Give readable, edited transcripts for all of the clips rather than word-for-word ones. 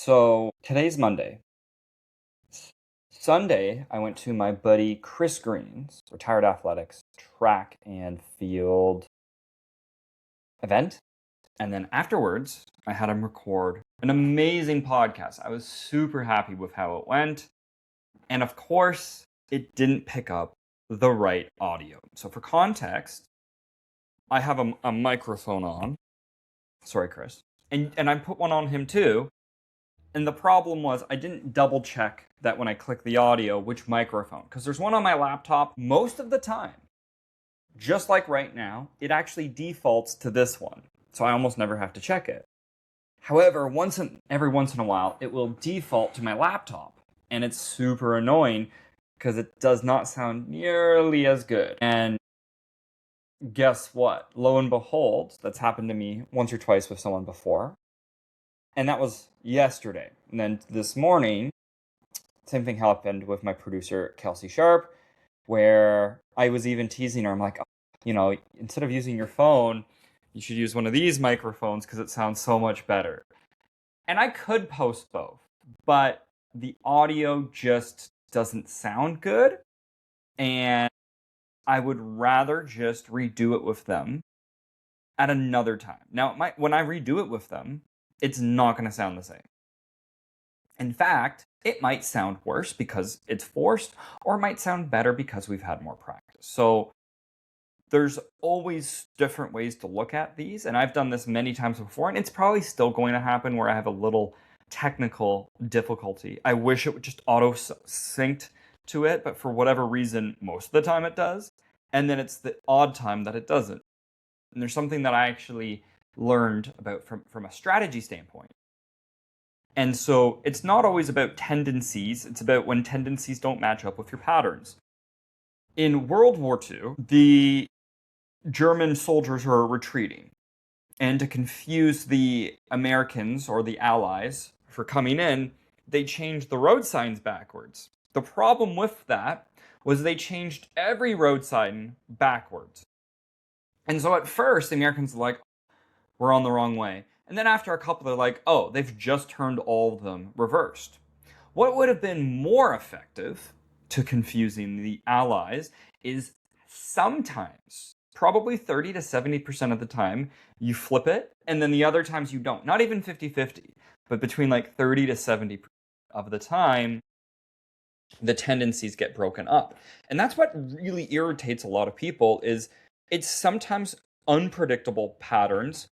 So today's Monday. Sunday, I went to my buddy Chris Green's retired athletics track and field event. And then afterwards, I had him record an amazing podcast. I was super happy with how it went. And of course, it didn't pick up the right audio. So for context, I have a microphone on. Sorry, Chris. And I put one on him too. And the problem was I didn't double check that when I click the audio, which microphone. Because there's one on my laptop most of the time. Just like right now, it actually defaults to this one. So I almost never have to check it. However, every once in a while, it will default to my laptop. And it's super annoying because it does not sound nearly as good. And guess what? Lo and behold, that's happened to me once or twice with someone before. And that was yesterday. And then this morning, same thing happened with my producer, Kelsey Sharp, where I was even teasing her. I'm like, instead of using your phone, you should use one of these microphones because it sounds so much better. And I could post both, but the audio just doesn't sound good. And I would rather just redo it with them at another time. Now, when I redo it with them, it's not going to sound the same. In fact, it might sound worse because it's forced, or it might sound better because we've had more practice. So there's always different ways to look at these, and I've done this many times before, and it's probably still going to happen where I have a little technical difficulty. I wish it would just auto-synced to it, but for whatever reason, most of the time it does, and then it's the odd time that it doesn't. And there's something that I actually learned about from a strategy standpoint. And so it's not always about tendencies, it's about when tendencies don't match up with your patterns. In World War II, the German soldiers were retreating. And to confuse the Americans or the Allies for coming in, they changed the road signs backwards. The problem with that was they changed every road sign backwards. And so at first, the Americans were like, we're on the wrong way. And then after a couple, they're like, oh, they've just turned all of them reversed. What would have been more effective to confusing the Allies is sometimes, probably 30 to 70% of the time, you flip it, and then the other times you don't. Not even 50-50, but between like 30 to 70% of the time, the tendencies get broken up. And that's what really irritates a lot of people is it's sometimes unpredictable patterns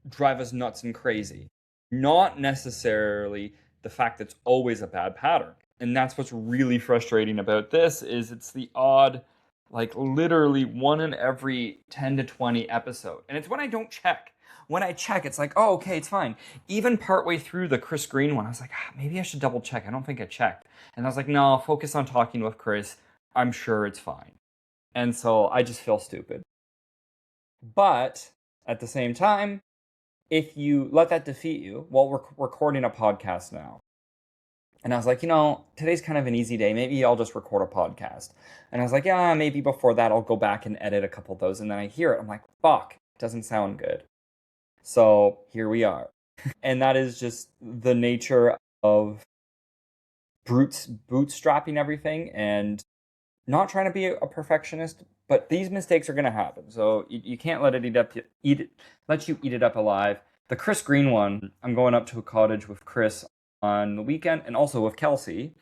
drive us nuts and crazy. Not necessarily the fact that it's always a bad pattern. And that's what's really frustrating about this is it's the odd, like literally one in every 10 to 20 episode. And it's when I don't check. When I check, it's like, oh, okay, it's fine. Even partway through the Chris Green one, I was like, maybe I should double check. I don't think I checked. And I was like, no, focus on talking with Chris. I'm sure it's fine. And so I just feel stupid. But at the same time, if you let that defeat you, well, we're recording a podcast now. And I was like, today's kind of an easy day. Maybe I'll just record a podcast. And I was like, yeah, maybe before that I'll go back and edit a couple of those. And then I hear it. I'm like, fuck, it doesn't sound good. So here we are. And that is just the nature of bootstrapping everything and not trying to be a perfectionist, but these mistakes are going to happen. So you can't let it let you eat it up alive. The Chris Green one, I'm going up to a cottage with Chris on the weekend and also with Kelsey.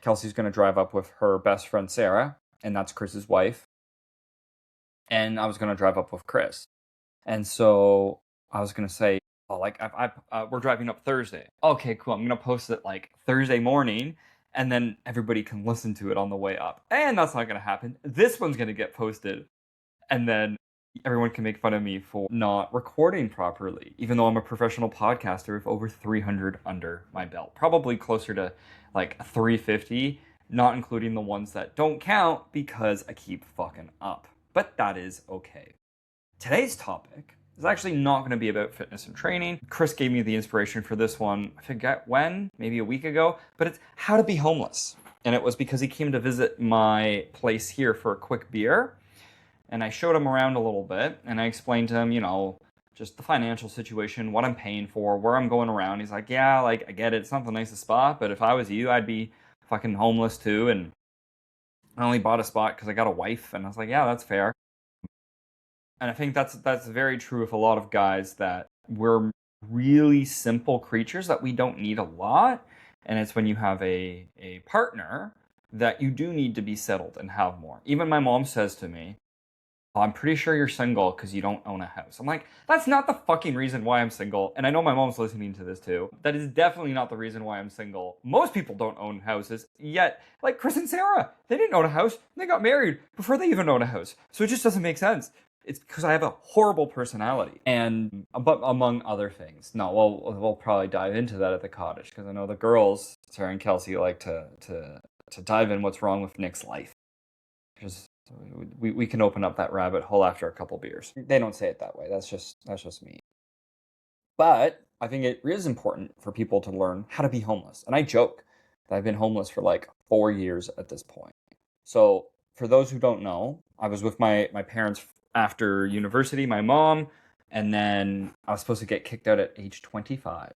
Kelsey's going to drive up with her best friend, Sarah, and that's Chris's wife. And I was going to drive up with Chris. And so I was going to say, we're driving up Thursday. Okay, cool. I'm going to post it like Thursday morning. And then everybody can listen to it on the way up. And that's not going to happen. This one's going to get posted. And then everyone can make fun of me for not recording properly, even though I'm a professional podcaster with over 300 under my belt. Probably closer to like 350, not including the ones that don't count because I keep fucking up. But that is okay. Today's topic is actually not going to be about fitness and training. Chris gave me the inspiration for this one, I forget when, maybe a week ago, but it's how to be homeless. And it was because he came to visit my place here for a quick beer. And I showed him around a little bit, and I explained to him, just the financial situation, what I'm paying for, where I'm going around. He's like, yeah, like I get it. It's not the nicest spot, but if I was you, I'd be fucking homeless too. And I only bought a spot because I got a wife. And I was like, yeah, that's fair. And I think that's very true of a lot of guys, that we're really simple creatures, that we don't need a lot. And it's when you have a partner that you do need to be settled and have more. Even my mom says to me, "Oh, I'm pretty sure you're single because you don't own a house." I'm like, that's not the fucking reason why I'm single. And I know my mom's listening to this too. That is definitely not the reason why I'm single. Most people don't own houses, yet, like Chris and Sarah, they didn't own a house. They got married before they even owned a house. So it just doesn't make sense. It's because I have a horrible personality, and but among other things. No, we'll probably dive into that at the cottage, because I know the girls, Sarah and Kelsey, like to dive in what's wrong with Nick's life. Just we can open up that rabbit hole after a couple beers. They don't say it that way. That's just me. But I think it is important for people to learn how to be homeless. And I joke that I've been homeless for like 4 years at this point. So for those who don't know, I was with my parents after university, my mom, and then I was supposed to get kicked out at age 25.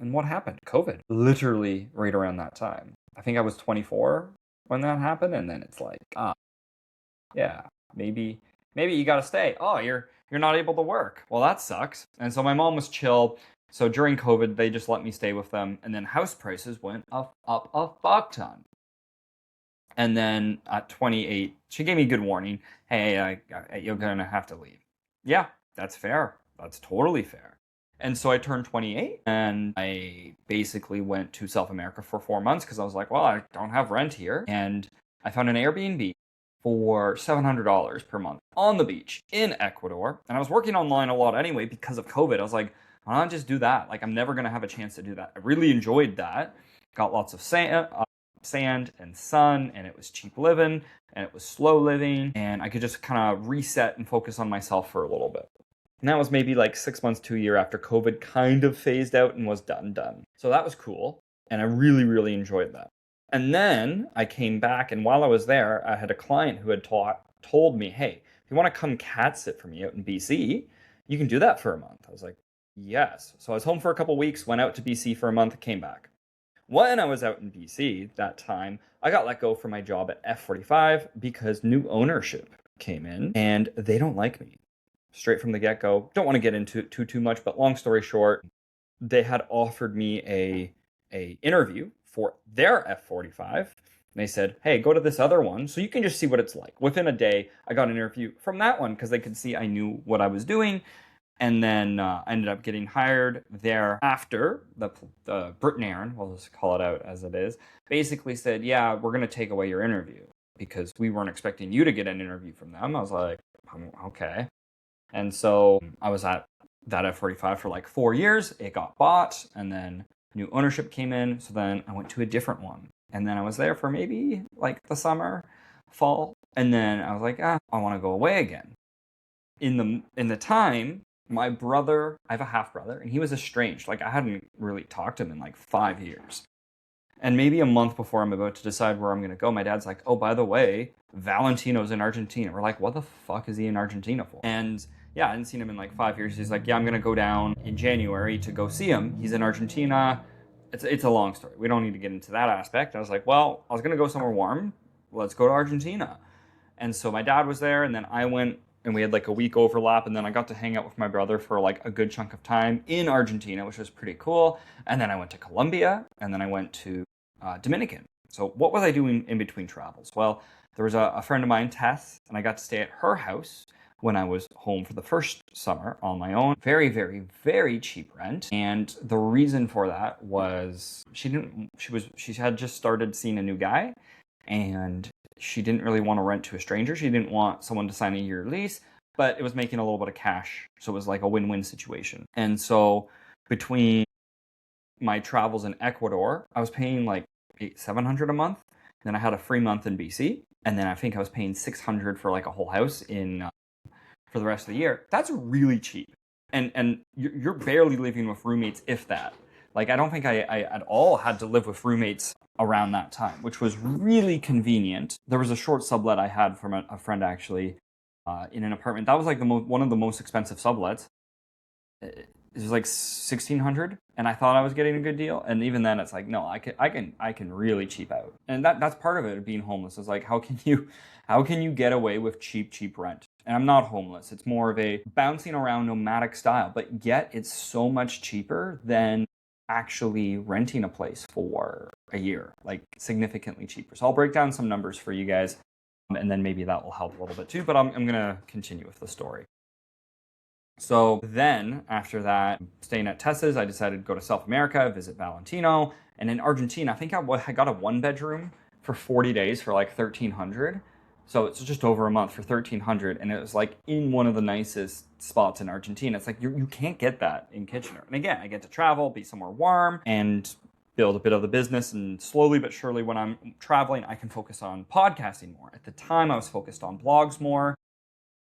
And what happened? COVID. Literally right around that time. I think I was 24 when that happened, and then it's like, yeah, maybe you got to stay. Oh, you're not able to work. Well, that sucks. And so my mom was chill. So during COVID, they just let me stay with them, and then house prices went up a fuck ton. And then at 28, she gave me a good warning. Hey, you're going to have to leave. Yeah, that's fair. That's totally fair. And so I turned 28, and I basically went to South America for 4 months because I was like, well, I don't have rent here. And I found an Airbnb for $700 per month on the beach in Ecuador. And I was working online a lot anyway because of COVID. I was like, why not just do that? Like, I'm never going to have a chance to do that. I really enjoyed that. Got lots of sand and sun, and it was cheap living, and it was slow living, and I could just kind of reset and focus on myself for a little bit. And that was maybe like 6 months to a year after COVID kind of phased out and was done. So that was cool, and I really, really enjoyed that. And then I came back, and while I was there, I had a client who had told me, hey, if you want to come cat sit for me out in BC, you can do that for a month. I was like, yes. So I was home for a couple weeks, went out to BC for a month, came back. When I was out in BC that time, I got let go from my job at F45 because new ownership came in, and they don't like me. Straight from the get-go. Don't want to get into it too much, but long story short, they had offered me a interview for their F45. And they said, hey, go to this other one so you can just see what it's like. Within a day, I got an interview from that one because they could see I knew what I was doing. And then I ended up getting hired there after the Brit and Aaron, we'll just call it out as it is, basically said, yeah, we're going to take away your interview because we weren't expecting you to get an interview from them. I was like, okay. And so I was at that F45 for like 4 years. It got bought, and then new ownership came in. So then I went to a different one. And then I was there for maybe like the summer, fall. And then I was like, I want to go away again. In the time, my brother, I have a half brother, and he was estranged. Like, I hadn't really talked to him in like 5 years. And maybe a month before I'm about to decide where I'm going to go, my dad's like, oh, by the way, Valentino's in Argentina. We're like, what the fuck is he in Argentina for? And yeah, I hadn't seen him in like 5 years. He's like, yeah, I'm going to go down in January to go see him. He's in Argentina. It's a long story. We don't need to get into that aspect. I was like, well, I was going to go somewhere warm. Let's go to Argentina. And so my dad was there, and then I went, and we had like a week overlap, and then I got to hang out with my brother for like a good chunk of time in Argentina, which was pretty cool. And then I went to Colombia, and then I went to Dominican. So what was I doing in between travels? Well, there was a friend of mine, Tess, and I got to stay at her house when I was home for the first summer on my own. Very, very, very cheap rent. And the reason for that was she had just started seeing a new guy, and she didn't really want to rent to a stranger. She didn't want someone to sign a year lease, but it was making a little bit of cash. So it was like a win-win situation. And so between my travels in Ecuador, I was paying like $700 a month. Then I had a free month in BC. And then I think I was paying $600 for like a whole house for the rest of the year. That's really cheap. And you're barely living with roommates, if that. Like, I don't think I at all had to live with roommates around that time, which was really convenient. There was a short sublet I had from a friend, actually, in an apartment. That was like one of the most expensive sublets. it was like 1,600, and I thought I was getting a good deal. And even then, it's like, no, I can really cheap out. And that's part of it, being homeless, is like, how can you get away with cheap rent? And I'm not homeless. It's more of a bouncing around nomadic style, but yet it's so much cheaper than actually renting a place for a year, like significantly cheaper. So I'll break down some numbers for you guys, and then maybe that will help a little bit too. But I'm going to continue with the story. So then, after that, staying at Tessa's, I decided to go to South America, visit Valentino. And in Argentina, I think I got a one bedroom for 40 days for like 1,300. So it's just over a month for 1,300. And it was like in one of the nicest spots in Argentina. It's like you can't get that in Kitchener. And again, I get to travel, be somewhere warm, and build a bit of the business. And slowly but surely, when I'm traveling, I can focus on podcasting more. At the time, I was focused on blogs more.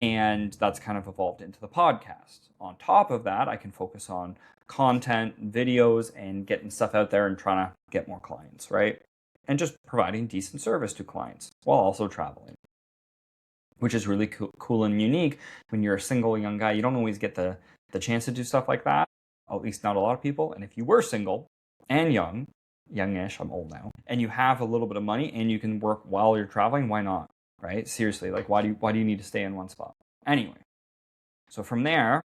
And that's kind of evolved into the podcast. On top of that, I can focus on content, videos, and getting stuff out there and trying to get more clients, right? And just providing decent service to clients while also traveling, which is really cool and unique. When you're a single young guy, you don't always get the chance to do stuff like that, at least not a lot of people. And if you were single and youngish, I'm old now, and you have a little bit of money and you can work while you're traveling, why not? Right? Seriously, like why do you need to stay in one spot? Anyway, so from there,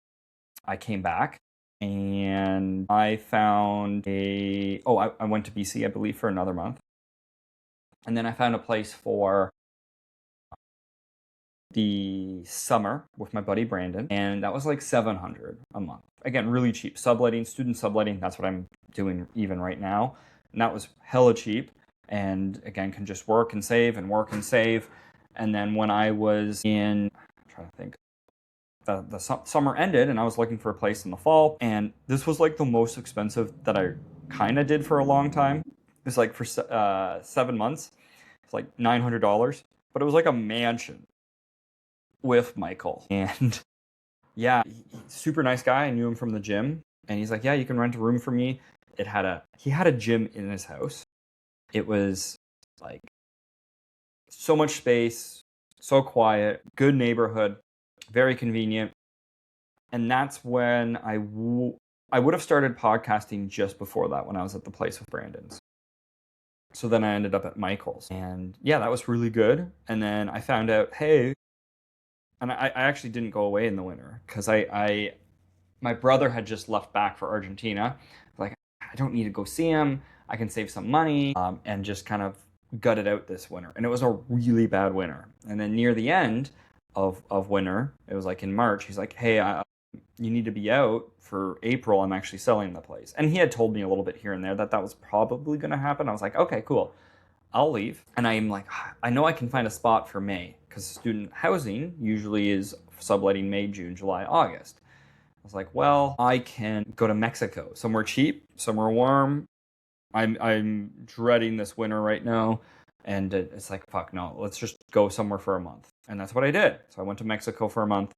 I came back and I found I went to BC, I believe, for another month. And then I found a place for the summer with my buddy Brandon, and that was like 700 a month. Again, really cheap. Student subletting, that's what I'm doing even right now. And that was hella cheap. And again, can just work and save and work and save. And then when I was I'm trying to think, the summer ended and I was looking for a place in the fall. And this was like the most expensive that I kind of did for a long time. It was like for 7 months. It's like $900. But it was like a mansion with Michael. And yeah, super nice guy. I knew him from the gym. And he's like, yeah, you can rent a room for me. He had a gym in his house. It was like so much space, so quiet, good neighborhood, very convenient. And that's when I would have started podcasting just before that, when I was at the place with Brandon's. So then I ended up at Michael's. And yeah, that was really good. And then I found out, hey, and I actually didn't go away in the winter because my brother had just left back for Argentina. Like, I don't need to go see him. I can save some money and just kind of gut it out this winter. And it was a really bad winter. And then near the end of winter, it was like in March, he's like, hey, you need to be out for April. I'm actually selling the place. And he had told me a little bit here and there that was probably going to happen. I was like, okay, cool. I'll leave. And I'm like, I know I can find a spot for May because student housing usually is subletting May, June, July, August. I was like, well, I can go to Mexico, somewhere cheap, somewhere warm. I'm dreading this winter right now. And it's like, fuck no, let's just go somewhere for a month. And that's what I did. So I went to Mexico for a month,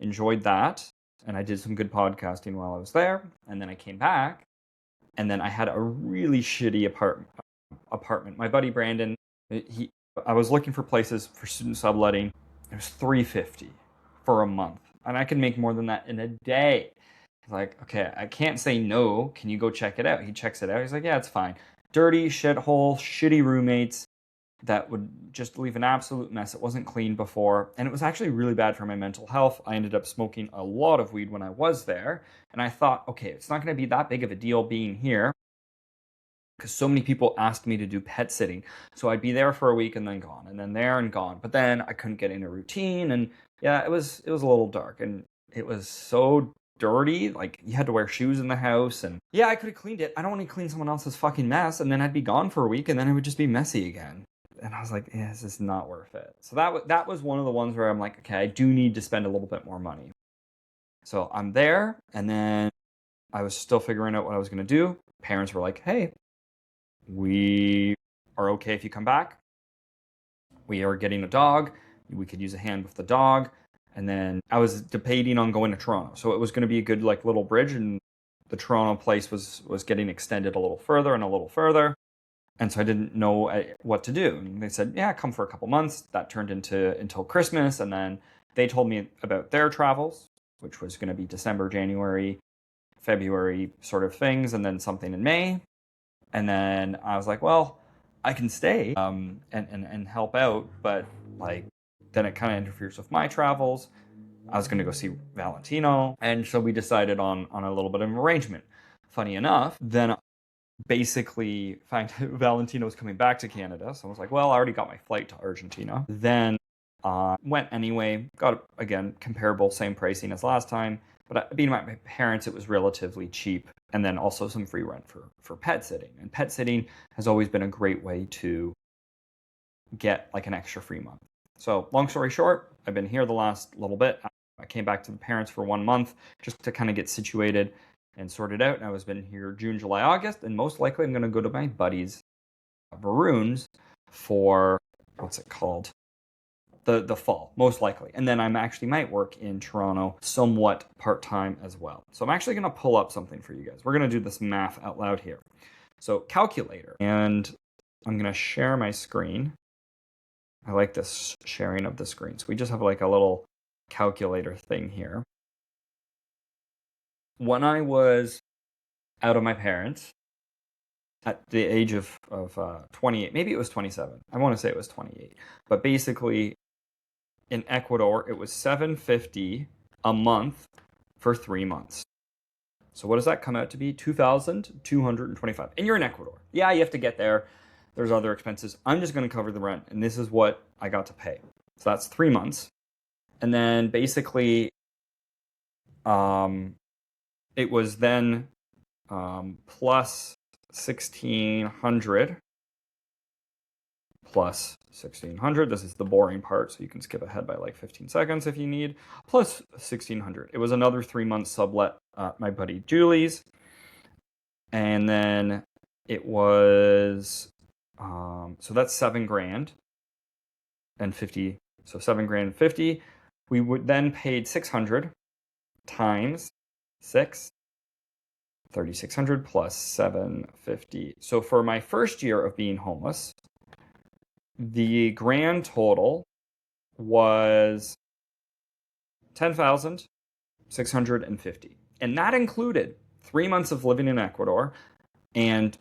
enjoyed that. And I did some good podcasting while I was there. And then I came back. And then I had a really shitty apartment. My buddy Brandon, I was looking for places for student subletting. It was $350 for a month. And I could make more than that in a day. Like, okay, I can't say no. Can you go check it out? He checks it out. He's like, yeah, it's fine. Dirty, shithole, shitty roommates that would just leave an absolute mess. It wasn't clean before. And it was actually really bad for my mental health. I ended up smoking a lot of weed when I was there. And I thought, okay, it's not going to be that big of a deal being here, because so many people asked me to do pet sitting. So I'd be there for a week and then gone, and then there and gone. But then I couldn't get in a routine. And yeah, it was a little dark. And it was so dirty, like you had to wear shoes in the house. And yeah, I could have cleaned it. I don't want to clean someone else's fucking mess, and then I'd be gone for a week, and then it would just be messy again. And I was like, yeah, this is not worth it. So that was one of the ones where I'm like, okay, I do need to spend a little bit more money. So I'm there, and then I was still figuring out what I was going to do. Parents were like, hey, we are okay if you come back. We are getting a dog. We could use a hand with the dog. And then I was debating on going to Toronto. So it was going to be a good like little bridge, and the Toronto place was getting extended a little further and a little further. And so I didn't know what to do. And they said, yeah, come for a couple months. That turned into until Christmas. And then they told me about their travels. which was going to be December, January, February sort of things, and then something in May. And then I was like, well, I can stay and help out, but like then it kind of interferes with my travels. I was going to go see Valentino, and so we decided on a little bit of an arrangement. Funny enough, then basically Valentino was coming back to Canada, so I was like, well, I already got my flight to Argentina. Then went anyway, got, again, comparable, same pricing as last time, but being my parents, it was relatively cheap, and then also some free rent for pet sitting. And pet sitting has always been a great way to get like an extra free month. So long story short, I've been here the last little bit. I came back to the parents for 1 month just to kind of get situated and sorted out. And I was been here June, July, August, and most likely I'm going to go to my buddies, Maroons, for what's it called? The fall, most likely. And then I'm actually might work in Toronto somewhat part-time as well. So I'm actually going to pull up something for you guys. We're going to do this math out loud here. So calculator, and I'm going to share my screen. I like this sharing of the screen. So we just have like a little calculator thing here. When I was out of my parents at the age of 28, maybe it was 27. I want to say it was 28. But basically, in Ecuador, it was $750 a month for 3 months. So what does that come out to be? $2,225. And you're in Ecuador. Yeah, you have to get there. There's other expenses. I'm just going to cover the rent, and this is what I got to pay. So that's 3 months. And then basically, it was then plus 1,600 plus 1,600. This is the boring part, so you can skip ahead by like 15 seconds if you need. Plus 1,600. It was another 3 months sublet my buddy Julie's. And then it was, so that's $7,000 and 50. So $7,000 and 50. We would then paid 600 times 6. 3,600 plus 750. So for my first year of being homeless, the grand total was 10,650. And that included 3 months of living in Ecuador and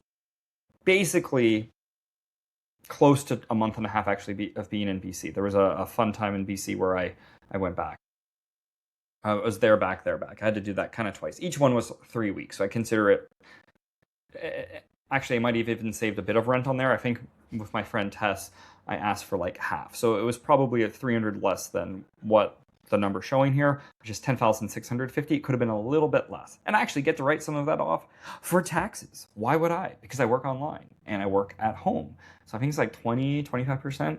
basically close to a month and a half actually of being in BC. There was a fun time in BC where I went back. I was there, back. I had to do that kind of twice. Each one was 3 weeks, so I consider it. Actually, I might have even saved a bit of rent on there. I think with my friend Tess, I asked for like half. So it was probably at 300 less than what the number showing here, which is 10,650. It could have been a little bit less. And I actually get to write some of that off for taxes. Why would I? Because I work online and I work at home. So I think it's like 20, 25%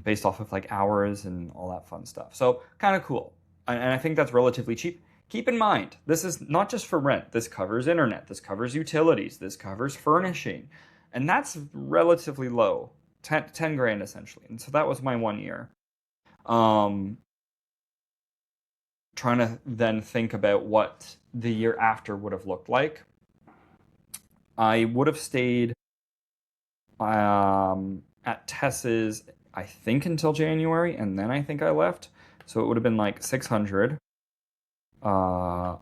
based off of like hours and all that fun stuff. So kind of cool. And I think that's relatively cheap. Keep in mind, this is not just for rent. This covers internet. This covers utilities. This covers furnishing. And that's relatively low, 10 grand essentially. And so that was my 1 year. Trying to then think about what the year after would have looked like. I would have stayed at Tess's, I think, until January, and then I think I left. So it would have been like 600. No,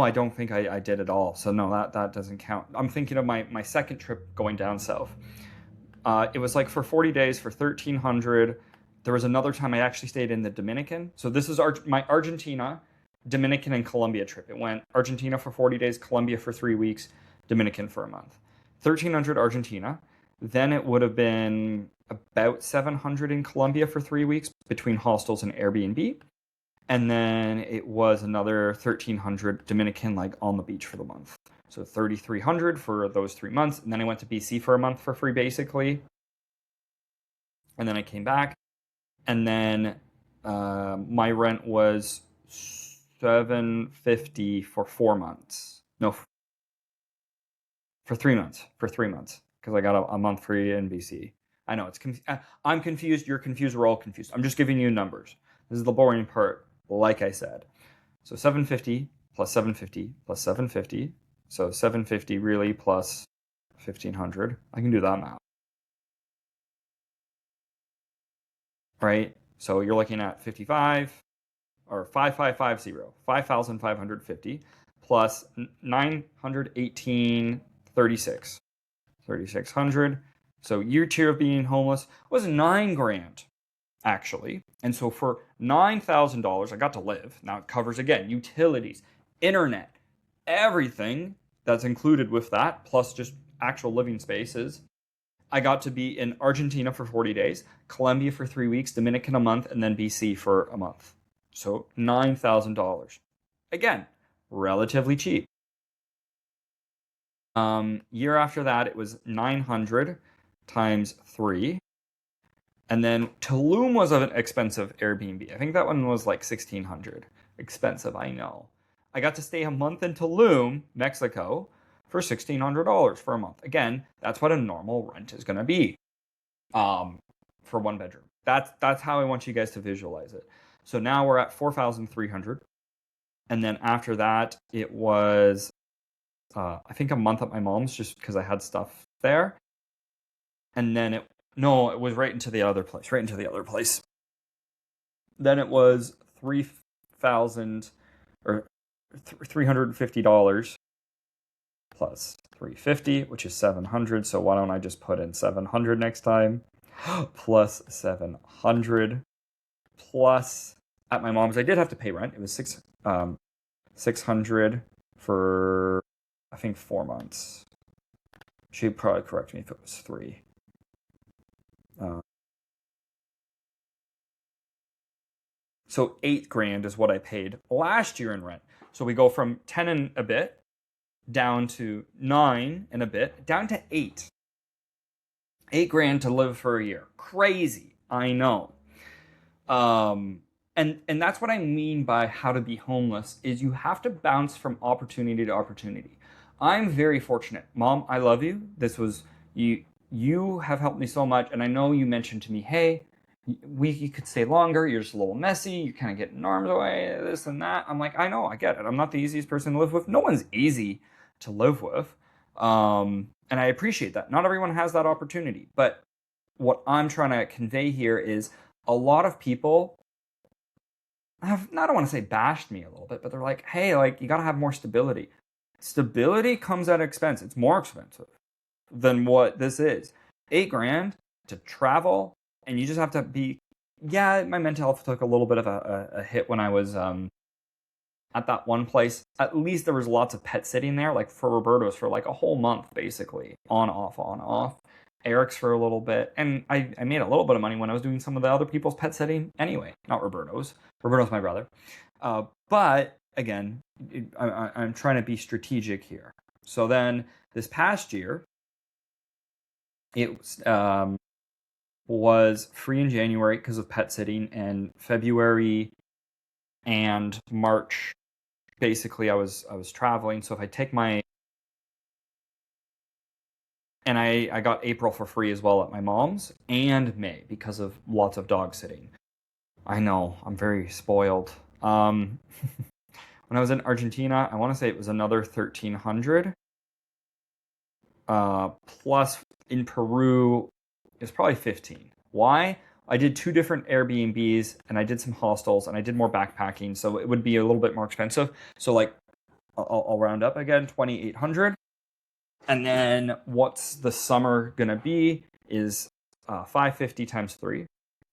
I don't think I did at all. So no, that doesn't count. I'm thinking of my second trip going down south. It was like for 40 days for 1,300. There was another time I actually stayed in the Dominican. So this is my Argentina, Dominican, and Colombia trip. It went Argentina for 40 days, Colombia for 3 weeks, Dominican for a month. 1,300 Argentina. Then it would have been about 700 in Colombia for 3 weeks between hostels and Airbnb. And then it was another 1,300 Dominican, like on the beach for the month. So 3,300 for those 3 months. And then I went to BC for a month for free, basically. And then I came back. And then my rent was $750 for 4 months. No, for 3 months. For 3 months. Because I got a month free in BC. I know, I'm confused, you're confused, we're all confused. I'm just giving you numbers. This is the boring part, like I said. So 750 plus 750 plus 750. So 750 really plus 1,500. I can do that math. Right? So you're looking at 55, or 5550, 5,550 plus 918.36, 3,600. So year two of being homeless was 9 grand actually. And so for $9,000, I got to live. Now it covers again utilities, internet, everything that's included with that, plus just actual living spaces. I got to be in Argentina for 40 days, Colombia for 3 weeks, Dominican a month, and then BC for a month. So $9,000. Again, relatively cheap. Year after that, it was 900 times 3. And then Tulum was an expensive Airbnb. I think that one was like 1,600. Expensive, I know. I got to stay a month in Tulum, Mexico, for $1,600 for a month. Again, that's what a normal rent is going to be for one bedroom. That's how I want you guys to visualize it. So now we're at 4,300. And then after that, it was, I think a month at my mom's just because I had stuff there. And then it was right into the other place. Then it was 3,000 or $350 plus 350, which is 700. So why don't I just put in 700 next time? Plus 700 plus at my mom's, I did have to pay rent. It was 600 for I think 4 months. She'd probably correct me if it was 3. So 8 grand is what I paid last year in rent. So we go from 10 and a bit down to 9 and a bit down to 8. 8 grand to live for a year. Crazy, I know. And that's what I mean by how to be homeless is you have to bounce from opportunity to opportunity. I'm very fortunate. Mom, I love you. This was you. You have helped me so much, and I know you mentioned to me, hey, you could stay longer. You're just a little messy. You're kind of getting arms away, this and that. I'm like, I know, I get it. I'm not the easiest person to live with. No one's easy to live with, and I appreciate that. Not everyone has that opportunity, but what I'm trying to convey here is a lot of people I don't want to say bashed me a little bit, but they're like, hey, like you got to have more stability. Stability comes at expense. It's more expensive than what this is. 8 grand to travel, and you just have to be. Yeah, my mental health took a little bit of a hit when I was at that one place. At least there was lots of pet sitting there, like for Roberto's for like a whole month, basically on off. Eric's for a little bit, and I made a little bit of money when I was doing some of the other people's pet sitting. Anyway, not Roberto's. Roberto's my brother, but again, I'm trying to be strategic here. So then this past year, it was free in January because of pet sitting, and February and March, basically I was traveling. So if I take and I got April for free as well at my mom's, and May because of lots of dog sitting. I know, I'm very spoiled. When I was in Argentina, I want to say it was another 1,300. Plus in Peru, it's probably 15. Why? I did 2 different Airbnbs, and I did some hostels, and I did more backpacking, so it would be a little bit more expensive. So like, I'll round up again, 2,800. And then what's the summer gonna be is 550 times 3,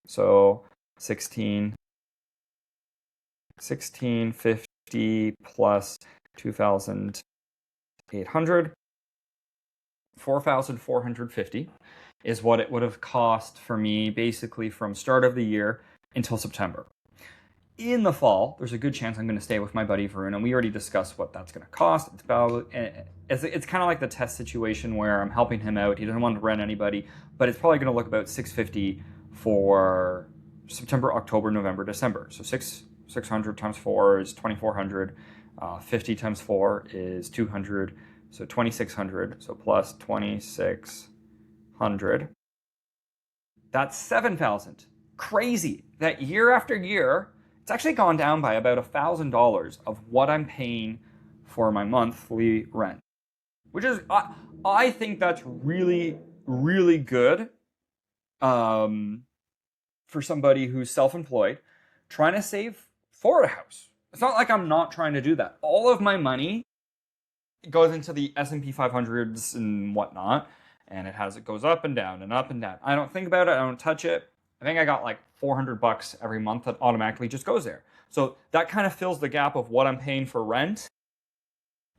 so 1650 plus 2,800, 4,450 is what it would have cost for me basically from start of the year until September. In the fall, there's a good chance I'm going to stay with my buddy Varun, and we already discussed what that's going to cost. It's kind of like the test situation where I'm helping him out. He doesn't want to rent anybody, but it's probably going to look about $650 for September, October, November, December. So 600 times 4 is 2,400. 50 times 4 is 200. So 2,600. So plus 2,600. That's 7,000. Crazy that year after year. It's actually gone down by about $1,000 of what I'm paying for my monthly rent, which is I think that's really, really good for somebody who's self-employed, trying to save for a house. It's not like I'm not trying to do that. All of my money goes into the S&P 500s and whatnot, and it goes up and down and up and down. I don't think about it. I don't touch it. I think I got like $400 every month that automatically just goes there. So that kind of fills the gap of what I'm paying for rent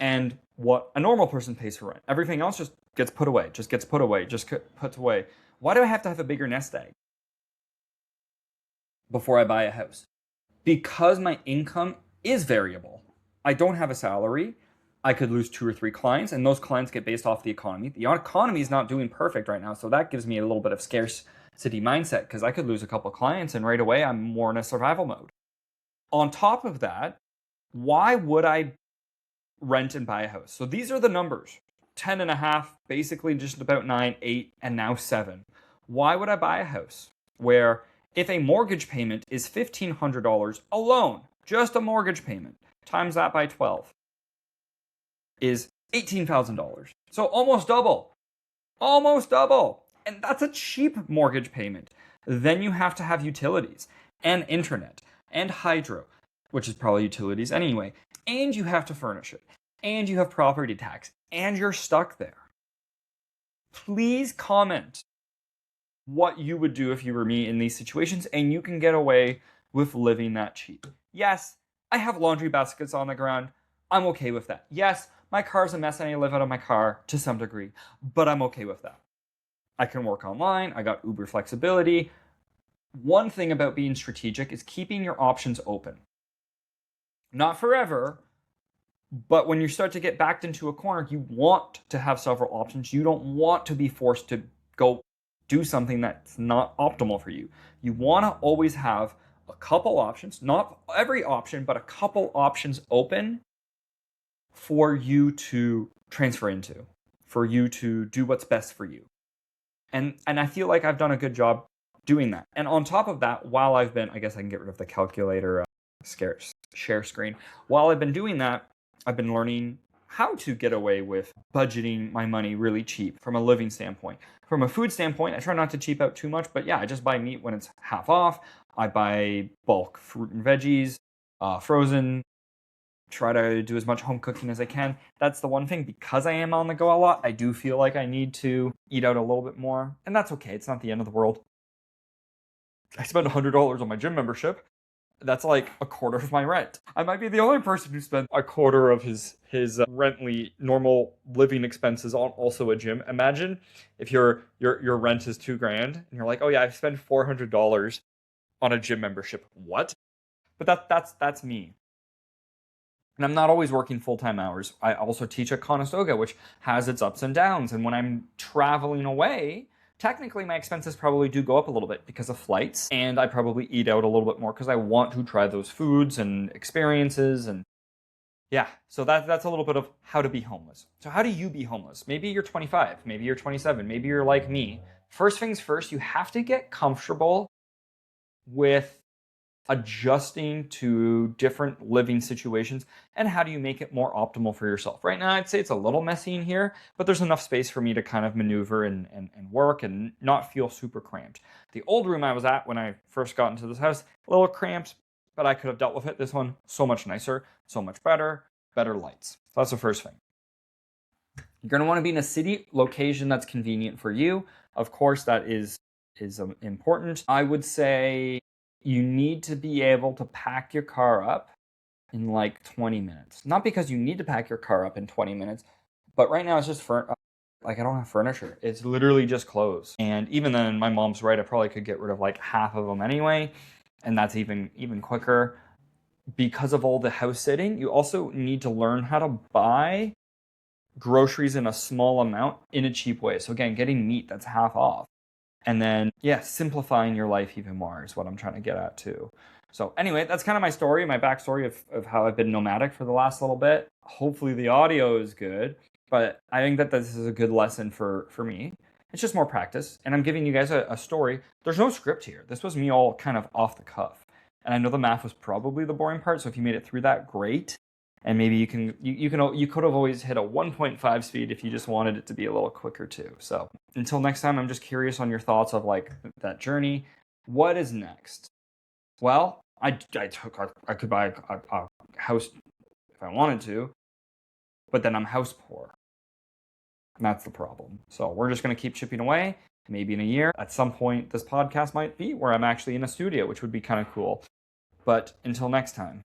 and what a normal person pays for rent. Everything else just gets put away, just gets put away, just puts away. Why do I have to have a bigger nest egg before I buy a house? Because my income is variable. I don't have a salary. I could lose 2 or 3 clients, and those clients get based off the economy. The economy is not doing perfect right now, so that gives me a little bit of scarcity mindset, because I could lose a couple clients, and right away I'm more in a survival mode. On top of that, why would I rent and buy a house? So these are the numbers. 10.5, basically just about 9, 8, and now 7. Why would I buy a house where if a mortgage payment is $1,500 alone, just a mortgage payment, times that by 12, is $18,000. So almost double. Almost double. And that's a cheap mortgage payment. Then you have to have utilities and internet and hydro, which is probably utilities anyway. And you have to furnish it. And you have property tax. And you're stuck there. Please comment what you would do if you were me in these situations, and you can get away with living that cheap. Yes, I have laundry baskets on the ground. I'm okay with that. Yes, my car's a mess and I live out of my car to some degree, but I'm okay with that. I can work online. I got uber flexibility. One thing about being strategic is keeping your options open. Not forever, but when you start to get backed into a corner, you want to have several options. You don't want to be forced to go do something that's not optimal for you. You want to always have a couple options, not every option, but a couple options open for you to transfer into, for you to do what's best for you. And I feel like I've done a good job doing that. And on top of that, while I've been, I guess I can get rid of the calculator share screen. While I've been doing that, I've been learning how to get away with budgeting my money really cheap from a living standpoint. From a food standpoint, I try not to cheap out too much, but yeah, I just buy meat when it's half off. I buy bulk fruit and veggies, frozen, try to do as much home cooking as I can. That's the one thing. Because I am on the go a lot, I do feel like I need to eat out a little bit more. And that's okay. It's not the end of the world. I spent $100 on my gym membership. That's like a quarter of my rent. I might be the only person who spent a quarter of his rently normal living expenses on also a gym. Imagine if your rent is $2,000 and you're like, oh yeah, I've spent $400 on a gym membership. What? But that's me. And I'm not always working full-time hours. I also teach at Conestoga, which has its ups and downs. And when I'm traveling away, technically my expenses probably do go up a little bit because of flights. And I probably eat out a little bit more because I want to try those foods and experiences. And yeah, so that's a little bit of how to be homeless. So how do you be homeless? Maybe you're 25, maybe you're 27, maybe you're like me. First things first, you have to get comfortable with adjusting to different living situations, and how do you make it more optimal for yourself? Right now, I'd say it's a little messy in here, but there's enough space for me to kind of maneuver and work and not feel super cramped. The old room I was at when I first got into this house, a little cramped, but I could have dealt with it. This one, so much nicer, so much better lights. So that's the first thing. You're going to want to be in a city location that's convenient for you. Of course, that is important. I would say you need to be able to pack your car up in like 20 minutes. Not because you need to pack your car up in 20 minutes, but right now it's just like I don't have furniture. It's literally just clothes. And even then, my mom's right. I probably could get rid of like half of them anyway, and that's even quicker. Because of all the house sitting, you also need to learn how to buy groceries in a small amount in a cheap way. So again, getting meat that's half off. And then, yeah, simplifying your life even more is what I'm trying to get at too. So anyway, that's kind of my story, my backstory of how I've been nomadic for the last little bit. Hopefully the audio is good, but I think that this is a good lesson for me. It's just more practice, and I'm giving you guys a story. There's no script here. This was me all kind of off the cuff. And I know the math was probably the boring part, so if you made it through that, great. And maybe you could have always hit a 1.5 speed if you just wanted it to be a little quicker too. So until next time, I'm just curious on your thoughts of like that journey. What is next? Well, I could buy a house if I wanted to, but then I'm house poor. And that's the problem. So we're just going to keep chipping away. Maybe in a year, at some point, this podcast might be where I'm actually in a studio, which would be kind of cool. But until next time.